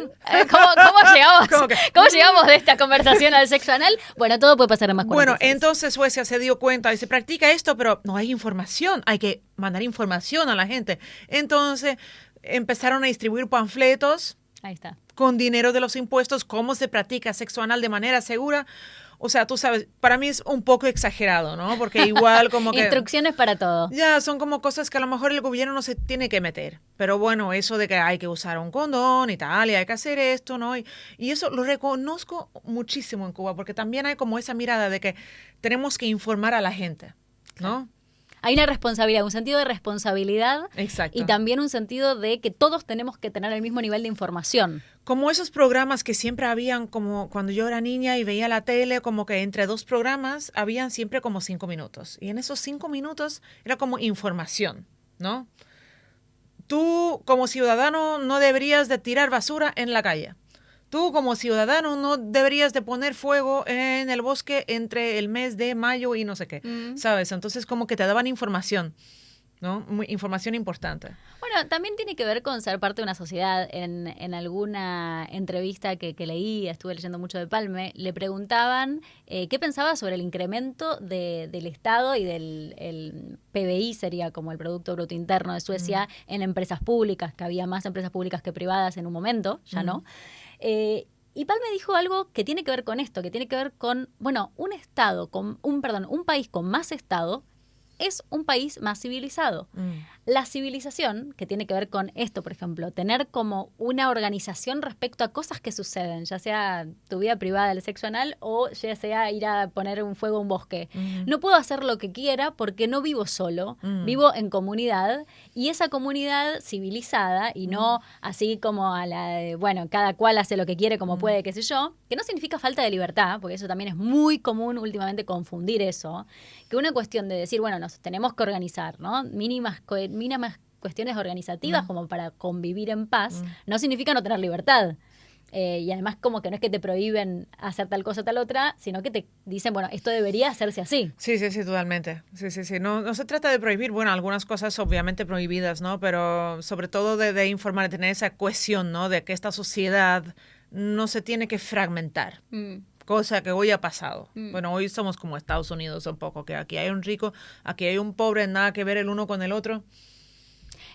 llegamos de esta conversación al sexo anal? Bueno, todo puede pasar en más 46. Bueno, entonces Suecia se dio cuenta y se practica esto, pero no hay información, hay que mandar información a la gente. Entonces empezaron a distribuir panfletos. Ahí está. Con dinero de los impuestos, cómo se practica sexo anal de manera segura. O sea, tú sabes, para mí es un poco exagerado, ¿no? Porque igual como que... Instrucciones para todo. Ya, son como cosas que a lo mejor el gobierno no se tiene que meter. Pero bueno, eso de que hay que usar un condón y tal, y hay que hacer esto, ¿no? Y eso lo reconozco muchísimo en Cuba, porque también hay como esa mirada de que tenemos que informar a la gente, ¿no? Hay una responsabilidad, un sentido de responsabilidad. Exacto. Y también un sentido de que todos tenemos que tener el mismo nivel de información. Como esos programas que siempre habían, como cuando yo era niña y veía la tele, como que entre dos programas habían siempre como 5 minutos. Y en esos 5 minutos era como información, ¿no? Tú como ciudadano no deberías de tirar basura en la calle. Tú como ciudadano no deberías de poner fuego en el bosque entre el mes de mayo y no sé qué, ¿sabes? Entonces como que te daban información, ¿no? Información importante. Bueno, también tiene que ver con ser parte de una sociedad. En alguna entrevista que leí, estuve leyendo mucho de Palme, le preguntaban qué pensaba sobre el incremento del Estado y del el PBI, sería como el Producto Bruto Interno de Suecia, en empresas públicas, que había más empresas públicas que privadas en un momento, ya no. Y Palme dijo algo que tiene que ver con esto, que tiene que ver con, bueno, un país con más Estado es un país más civilizado. La civilización, que tiene que ver con esto, por ejemplo, tener como una organización respecto a cosas que suceden, ya sea tu vida privada, el sexo anal, o ya sea ir a poner un fuego a un bosque. No puedo hacer lo que quiera porque no vivo solo, vivo en comunidad, y esa comunidad civilizada, y no así como a la de, bueno, cada cual hace lo que quiere como puede, qué sé yo, que no significa falta de libertad, porque eso también es muy común últimamente confundir eso, que una cuestión de decir, bueno, nos tenemos que organizar, ¿no? Mínimas cuestiones organizativas como para convivir en paz, no significa no tener libertad. Y además como que no es que te prohíben hacer tal cosa o tal otra, sino que te dicen, bueno, esto debería hacerse así. Sí, totalmente. Sí. No se trata de prohibir, bueno, algunas cosas obviamente prohibidas, ¿no? Pero sobre todo de informar, de tener esa cohesión, ¿no? De que esta sociedad no se tiene que fragmentar. Cosa que hoy ha pasado. Bueno, hoy somos como Estados Unidos un poco, que aquí hay un rico, aquí hay un pobre, nada que ver el uno con el otro.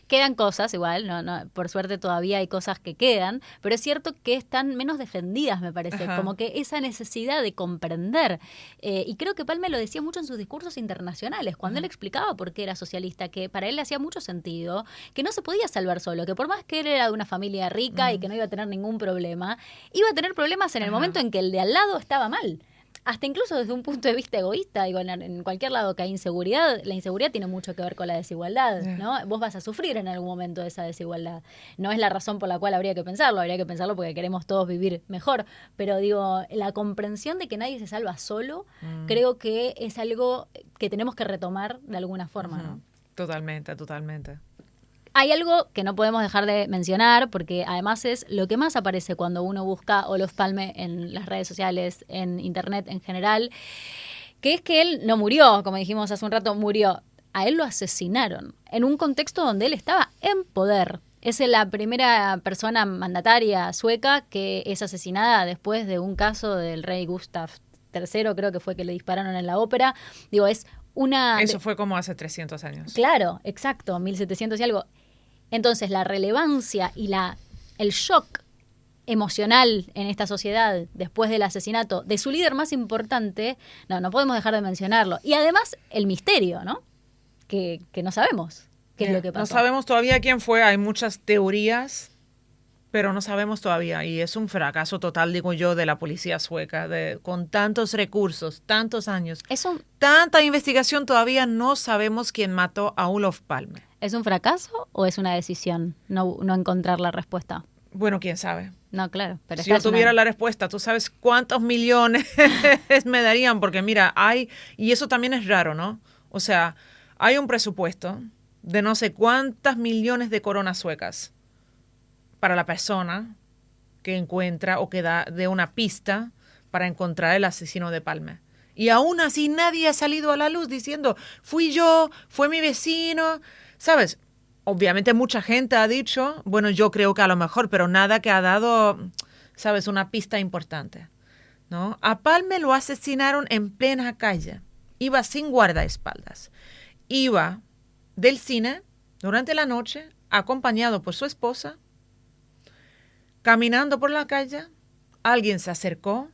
Quedan cosas igual, no, por suerte todavía hay cosas que quedan, pero es cierto que están menos defendidas, me parece, como que esa necesidad de comprender. Y creo que Palme lo decía mucho en sus discursos internacionales, cuando él explicaba por qué era socialista, que para él le hacía mucho sentido, que no se podía salvar solo, que por más que él era de una familia rica y que no iba a tener ningún problema, iba a tener problemas en el momento en que el de al lado estaba mal. Hasta incluso desde un punto de vista egoísta, digo, en cualquier lado que hay inseguridad, la inseguridad tiene mucho que ver con la desigualdad, ¿no? Vos vas a sufrir en algún momento de esa desigualdad. No es la razón por la cual habría que pensarlo porque queremos todos vivir mejor, pero digo, la comprensión de que nadie se salva solo, creo que es algo que tenemos que retomar de alguna forma, ¿no? Totalmente. Hay algo que no podemos dejar de mencionar, porque además es lo que más aparece cuando uno busca Olof Palme en las redes sociales, en internet en general, que es que él no murió, como dijimos hace un rato, murió. A él lo asesinaron en un contexto donde él estaba en poder. Es la primera persona mandataria sueca que es asesinada después de un caso del rey Gustav III, creo que fue que le dispararon en la ópera. Digo, es una... Eso fue como hace 300 años. Claro, exacto, 1700 y algo. Entonces, la relevancia y el shock emocional en esta sociedad después del asesinato de su líder más importante, no podemos dejar de mencionarlo. Y además, el misterio, ¿no? Que no sabemos qué es lo que pasó. No sabemos todavía quién fue, hay muchas teorías, pero no sabemos todavía. Y es un fracaso total, digo yo, de la policía sueca, con tantos recursos, tantos años. Tanta investigación, todavía no sabemos quién mató a Olof Palme. ¿Es un fracaso o es una decisión no encontrar la respuesta? Bueno, quién sabe. No, claro. Pero si yo tuviera la respuesta, ¿tú sabes cuántos millones me darían? Porque mira, y eso también es raro, ¿no? O sea, hay un presupuesto de no sé cuántas millones de coronas suecas para la persona que encuentra o que dé una pista para encontrar el asesino de Palme. Y aún así nadie ha salido a la luz diciendo, fui yo, fue mi vecino, ¿sabes? Obviamente mucha gente ha dicho, bueno, yo creo que a lo mejor, pero nada que ha dado, ¿sabes?, una pista importante, ¿no? A Palme lo asesinaron en plena calle. Iba sin guardaespaldas. Iba del cine durante la noche, acompañado por su esposa, caminando por la calle. Alguien se acercó,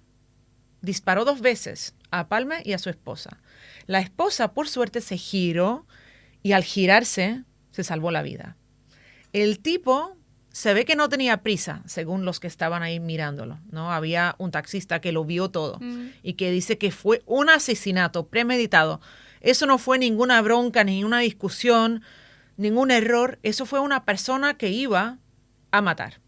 disparó 2 veces a Palme y a su esposa. La esposa, por suerte, se giró y al girarse se salvó la vida. El tipo se ve que no tenía prisa, según los que estaban ahí mirándolo, ¿no? Había un taxista que lo vio todo y que dice que fue un asesinato premeditado. Eso no fue ninguna bronca, ni una discusión, ningún error. Eso fue una persona que iba a matar.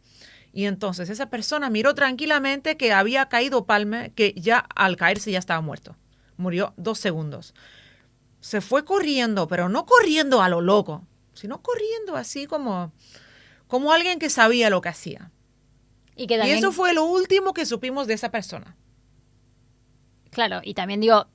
Y entonces esa persona miró tranquilamente que había caído Palme, que ya al caerse ya estaba muerto. Murió 2 segundos. Se fue corriendo, pero no corriendo a lo loco, sino corriendo así como alguien que sabía lo que hacía. Y que Y también, eso fue lo último que supimos de esa persona. claro, y también digo,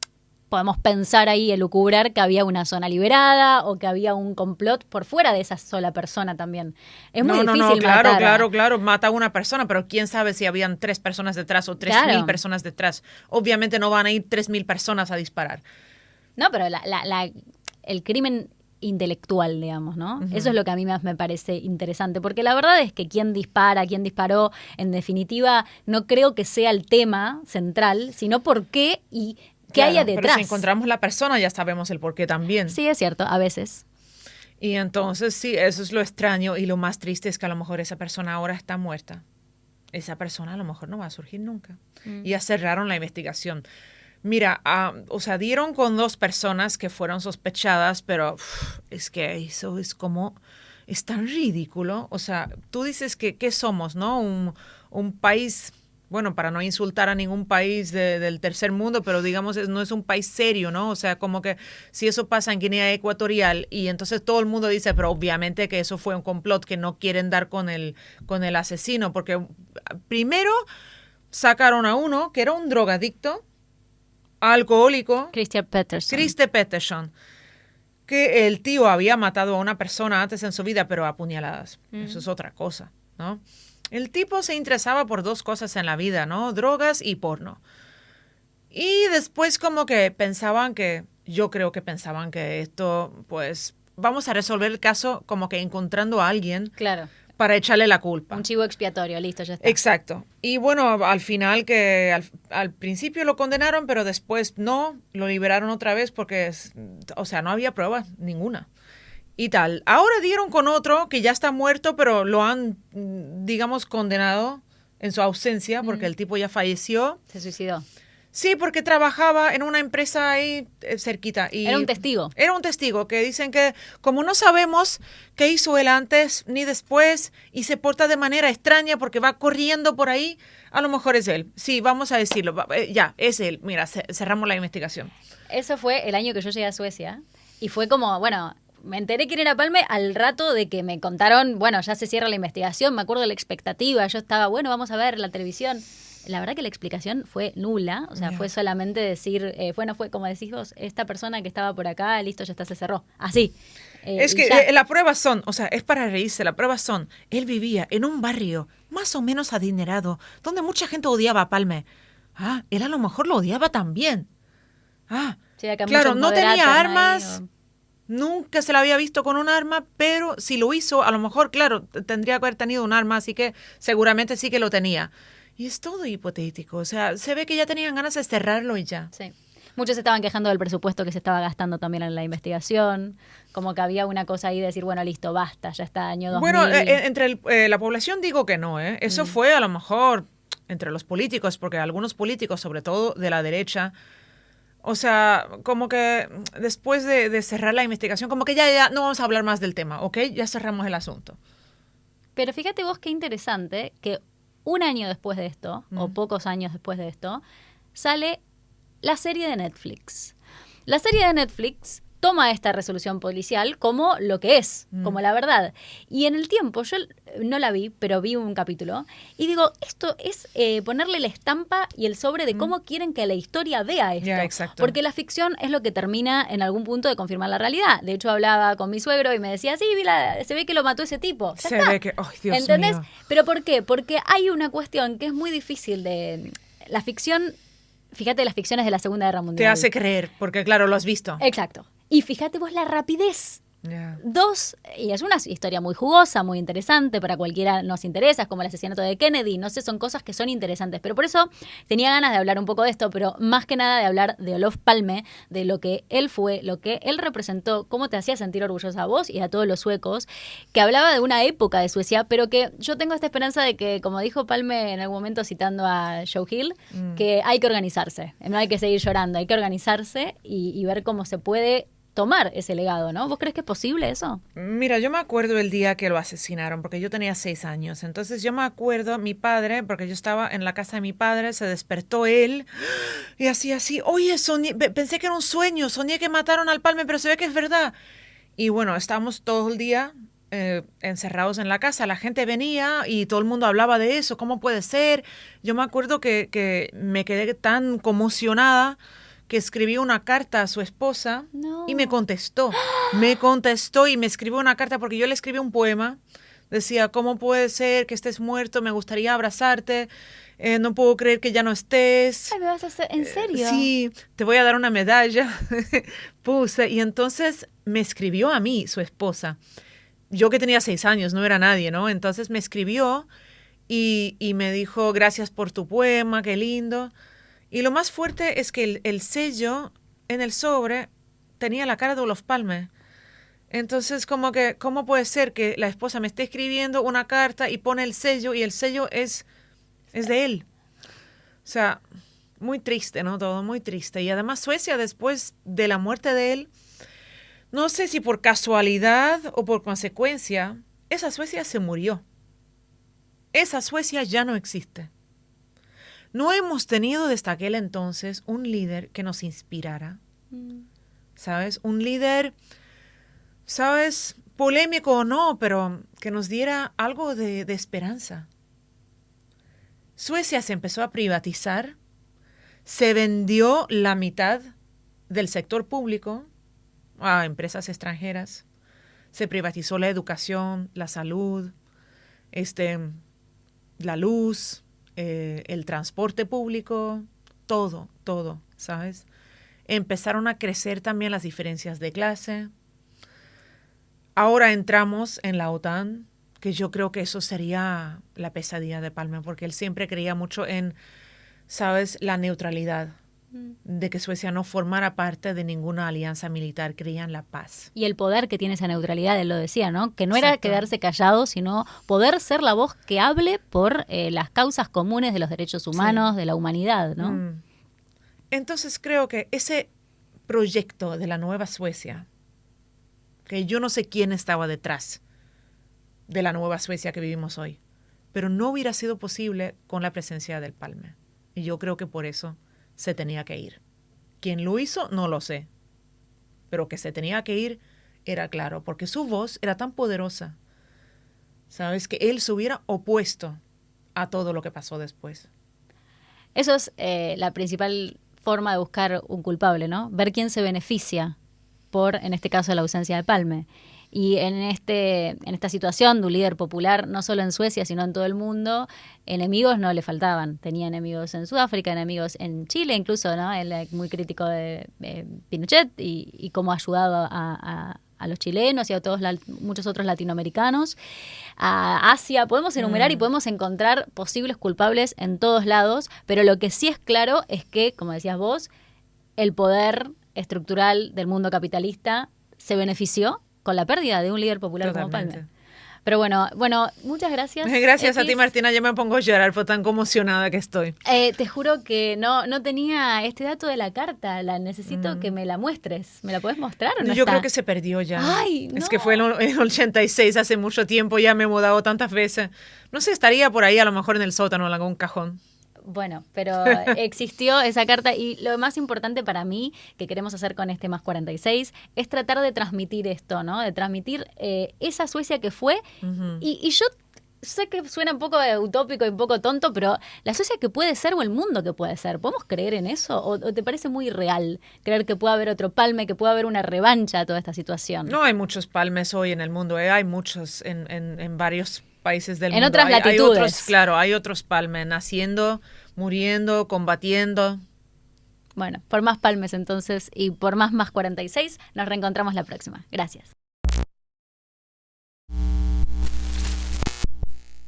podemos pensar ahí, elucubrar que había una zona liberada o que había un complot por fuera de esa sola persona también. Es muy difícil claro, matar a- claro, mata a una persona, pero quién sabe si habían 3 personas detrás o 3.000 Claro. personas detrás. Obviamente no van a ir 3.000 personas a disparar. No, pero el crimen intelectual, digamos, ¿no? Eso es lo que a mí más me parece interesante, porque la verdad es que quién dispara, quién disparó, en definitiva, no creo que sea el tema central, sino por qué y qué Claro, haya pero detrás. si encontramos la persona ya sabemos el por qué también. Sí, es cierto, a veces. Y entonces sí, eso es lo extraño y lo más triste es que a lo mejor esa persona ahora está muerta. Esa persona a lo mejor no va a surgir nunca. Y ya cerraron la investigación. Mira, o sea, dieron con 2 personas que fueron sospechadas, pero es que eso es como, es tan ridículo. O sea, tú dices que ¿qué somos, no? Un país, bueno, para no insultar a ningún país del tercer mundo, pero digamos, no es un país serio, ¿no? O sea, como que si eso pasa en Guinea Ecuatorial y entonces todo el mundo dice, pero obviamente que eso fue un complot, que no quieren dar con el asesino, porque primero sacaron a uno que era un drogadicto, alcohólico, Christian Peterson. Christer Peterson, que el tío había matado a una persona antes en su vida, pero a puñaladas. Eso es otra cosa, ¿no? El tipo se interesaba por 2 cosas en la vida, ¿no? Drogas y porno. Y después como que yo creo que pensaban que esto, pues, vamos a resolver el caso como que encontrando a alguien Claro, para echarle la culpa. un chivo expiatorio, listo, ya está. Exacto. Y bueno, al final que al principio lo condenaron, pero después no, lo liberaron otra vez porque, o sea, no había pruebas ninguna. Y tal. Ahora dieron con otro que ya está muerto, pero lo han, digamos, condenado en su ausencia porque el tipo ya falleció. Se suicidó. Sí, porque trabajaba en una empresa ahí cerquita. Y Era un testigo. Era un testigo que dicen que como no sabemos qué hizo él antes ni después y se porta de manera extraña porque va corriendo por ahí, a lo mejor es él. Sí, vamos a decirlo. Ya, es él. Mira, cerramos la investigación. Eso fue el año que yo llegué a Suecia y fue como, bueno, me enteré quién era Palme al rato de que me contaron, bueno, ya se cierra la investigación, me acuerdo de la expectativa, yo estaba, bueno, vamos a ver la televisión. La verdad que la explicación fue nula, o sea, fue solamente decir, bueno, fue como decís vos, esta persona que estaba por acá, listo, ya está, se cerró. Así. Es y que ya. las pruebas son, o sea, es para reírse, las pruebas son, él vivía en un barrio más o menos adinerado, donde mucha gente odiaba a Palme. Ah, él a lo mejor lo odiaba también. Ah, Sí, acá claro, muchos no tenía moderatos, ¿no? armas, Ahí, nunca se la había visto con un arma, pero si lo hizo, a lo mejor, claro, tendría que haber tenido un arma, así que seguramente sí que lo tenía. Y es todo hipotético, o sea, se ve que ya tenían ganas de cerrarlo y ya. sí. Muchos estaban quejando del presupuesto que se estaba gastando también en la investigación, como que había una cosa ahí de decir, bueno, listo, basta, ya está, año 2000. Bueno, entre la población digo que no, ¿eh? Eso fue a lo mejor entre los políticos, porque algunos políticos, sobre todo de la derecha, o sea, como que después de cerrar la investigación, como que ya no vamos a hablar más del tema, ¿ok? Ya cerramos el asunto. Pero fíjate vos qué interesante que un año después de esto, o pocos años después de esto, sale la serie de Netflix. La serie de Netflix toma esta resolución policial como lo que es, como la verdad. Y en el tiempo, yo no la vi, pero vi un capítulo, y digo, esto es ponerle la estampa y el sobre de cómo quieren que la historia vea esto. Ya, exacto. Porque la ficción es lo que termina en algún punto de confirmar la realidad. De hecho, hablaba con mi suegro y me decía, sí, se ve que lo mató ese tipo. Ya Se está. ve que, ¡ay, Dios ¿Entendés? mío! ¿Pero por qué? Porque hay una cuestión que es muy difícil de... La ficción, fíjate las ficciones de la Segunda Guerra Mundial. Te hace creer, porque claro, lo has visto. Exacto. Y fíjate vos la rapidez. Ya. 2, y es una historia muy jugosa, muy interesante, para cualquiera nos interesa, es como el asesinato de Kennedy, no sé, son cosas que son interesantes, pero por eso tenía ganas de hablar un poco de esto, pero más que nada de hablar de Olof Palme, de lo que él fue, lo que él representó, cómo te hacía sentir orgullosa a vos y a todos los suecos, que hablaba de una época de Suecia, pero que yo tengo esta esperanza de que, como dijo Palme en algún momento citando a Joe Hill, que hay que organizarse, no hay que seguir llorando, hay que organizarse y ver cómo se puede tomar ese legado, ¿no? ¿Vos crees que es posible eso? Mira, yo me acuerdo el día que lo asesinaron, porque yo tenía 6 años. Entonces yo me acuerdo, mi padre, porque yo estaba en la casa de mi padre, se despertó él y así, oye, pensé que era un sueño, soñé que mataron al Palme, pero se ve que es verdad. Y bueno, estábamos todo el día encerrados en la casa. La gente venía y todo el mundo hablaba de eso. ¿Cómo puede ser? Yo me acuerdo que me quedé tan conmocionada que escribí una carta a su esposa y me contestó. Me contestó y me escribió una carta porque yo le escribí un poema. Decía, ¿cómo puede ser que estés muerto? Me gustaría abrazarte. No puedo creer que ya no estés. Ay, ¿me vas a hacer? ¿En serio? Sí, te voy a dar una medalla. Puse. Y entonces me escribió a mí, su esposa. Yo que tenía 6 años, no era nadie, ¿no? Entonces me escribió y me dijo, gracias por tu poema, qué lindo. Y lo más fuerte es que el sello en el sobre tenía la cara de Olof Palme. Entonces, como que, ¿cómo puede ser que la esposa me esté escribiendo una carta y pone el sello y el sello es de él? O sea, muy triste, ¿no? Todo muy triste. Y además Suecia, después de la muerte de él, no sé si por casualidad o por consecuencia, esa Suecia se murió. Esa Suecia ya no existe. No hemos tenido desde aquel entonces un líder que nos inspirara, ¿sabes? Un líder, ¿sabes? Polémico o no, pero que nos diera algo de esperanza. Suecia se empezó a privatizar, se vendió la mitad del sector público a empresas extranjeras, se privatizó la educación, la salud, la luz, el transporte público, todo, ¿sabes? Empezaron a crecer también las diferencias de clase. Ahora entramos en la OTAN, que yo creo que eso sería la pesadilla de Palme, porque él siempre creía mucho en, ¿sabes?, la neutralidad, de que Suecia no formara parte de ninguna alianza militar, creía en la paz. Y el poder que tiene esa neutralidad, él lo decía, ¿no? Que no Exacto. era quedarse callado, sino poder ser la voz que hable por las causas comunes de los derechos humanos, de la humanidad, ¿no? Entonces creo que ese proyecto de la nueva Suecia, que yo no sé quién estaba detrás de la nueva Suecia que vivimos hoy, pero no hubiera sido posible con la presencia del Palme. Y yo creo que por eso se tenía que ir. ¿Quién lo hizo? No lo sé. Pero que se tenía que ir era claro, porque su voz era tan poderosa. ¿Sabes? Que él se hubiera opuesto a todo lo que pasó después. Eso es la principal forma de buscar un culpable, ¿no? Ver quién se beneficia por, en este caso, la ausencia de Palme. Y en esta situación de un líder popular, no solo en Suecia, sino en todo el mundo, enemigos no le faltaban. Tenía enemigos en Sudáfrica, enemigos en Chile incluso, ¿no? Él es muy crítico de Pinochet y cómo ha ayudado a los chilenos y a muchos otros latinoamericanos. A Asia, podemos enumerar y podemos encontrar posibles culpables en todos lados, pero lo que sí es claro es que, como decías vos, el poder estructural del mundo capitalista se benefició con la pérdida de un líder popular Totalmente. como Palme. Pero bueno, muchas gracias. Gracias a Epis. ti, Martina. Yo me pongo a llorar por tan conmocionada que estoy. Te juro que no tenía este dato de la carta. La necesito que me la muestres. ¿Me la puedes mostrar o no Yo está? creo que se perdió ya. Ay, Es no. que fue en el 86, hace mucho tiempo, ya me he mudado tantas veces. No sé, estaría por ahí a lo mejor en el sótano, en algún cajón. Bueno, pero existió esa carta y lo más importante para mí que queremos hacer con este Más 46 es tratar de transmitir esto, ¿no? De transmitir esa Suecia que fue y yo sé que suena un poco utópico y un poco tonto, pero la Suecia que puede ser o el mundo que puede ser, ¿podemos creer en eso? ¿O te parece muy real creer que puede haber otro Palme, que puede haber una revancha a toda esta situación? No hay muchos Palmes hoy en el mundo, hay muchos en varios países del mundo. En otras latitudes. Hay otros, claro, hay otros Palmes naciendo, muriendo, combatiendo. Bueno, por más Palmes entonces y por más 46 nos reencontramos la próxima. Gracias.